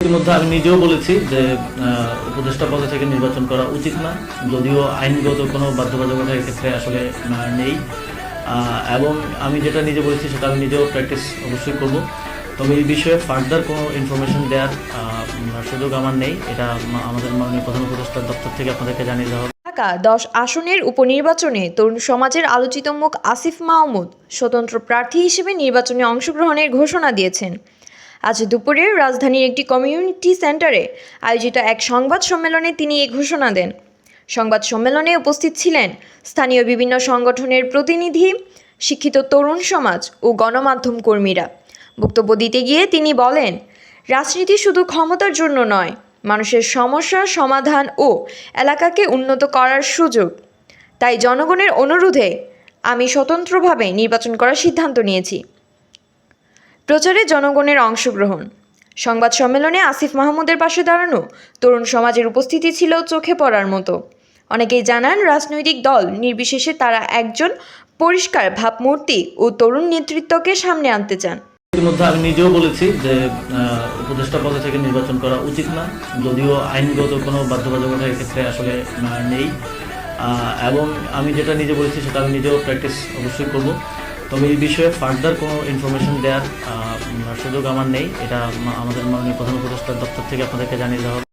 ইতিমধ্যে আমি নিজেও বলেছি যে উপদেষ্টা পদ থেকে নির্বাচন করা উচিত না, যদিও আইনগত কোনো বাধ্যবাধকতা ক্ষেত্রে আসলে নেই। এবং আমি যেটা নিজে বলেছি সেটা আমি নিজেও প্র্যাকটিস অবশ্যই করব। তবে এই বিষয়ে ফার্দার কোনো ইনফরমেশন দেওয়ার সুযোগ আমার নেই। এটা আমাদের মাননীয় প্রধান উপদেষ্টার দপ্তর থেকে আপনাদেরকে জানিয়ে দেওয়া হবে। ঢাকা 10 আসনের উপনির্বাচনে তরুণ সমাজের আলোচিত মুখ আসিফ মাহমুদ স্বতন্ত্র প্রার্থী হিসেবে নির্বাচনে অংশগ্রহণের ঘোষণা দিয়েছেন। আজ দুপুরে রাজধানীর একটি কমিউনিটি সেন্টারে আয়োজিত এক সংবাদ সম্মেলনে তিনি এই ঘোষণা দেন। সংবাদ সম্মেলনে উপস্থিত ছিলেন স্থানীয় বিভিন্ন সংগঠনের প্রতিনিধি, শিক্ষিত তরুণ সমাজ ও গণমাধ্যম কর্মীরা। বক্তব্য দিতে গিয়ে তিনি বলেন, রাজনীতি শুধু ক্ষমতার জন্য নয়, মানুষের সমস্যার সমাধান ও এলাকাকে উন্নত করার সুযোগ। তাই জনগণের অনুরোধে আমি স্বতন্ত্রভাবে নির্বাচন করার সিদ্ধান্ত নিয়েছি। প্রচারে জনগণের অংশগ্রহণ। সংবাদ সম্মেলনে আসিফ মাহমুদের পাশে দাঁড়ানো তরুণ সমাজের উপস্থিতি ছিল চোখে পড়ার মতো। অনেকেই জানান, রাজনৈতিক দল নির্বিশেষে তারা একজন পরিষ্কার ভাবমূর্তি ও তরুণ নেতৃত্বকে সামনে আনতে চান। ইতিমধ্যে আমি নিজেও বলেছি যে উপদেষ্টা পদ থেকে নির্বাচন করা উচিত না, যদিও আইনগত কোনো বাধ্যবাধকতা ক্ষেত্রে আসলে নেই। এবং আমি যেটা নিজে বলেছি সেটা আমি নিজেও প্র্যাকটিস অবশ্যই করব। তবে এই বিষয়ে ফার্দার কোনো ইনফরমেশন দেওয়ার সুযোগ আমার নেই। এটা আমাদের মাননীয় প্রধান উপদেষ্টার দপ্তর থেকে আপনাদেরকে জানিয়ে দেওয়া হবে।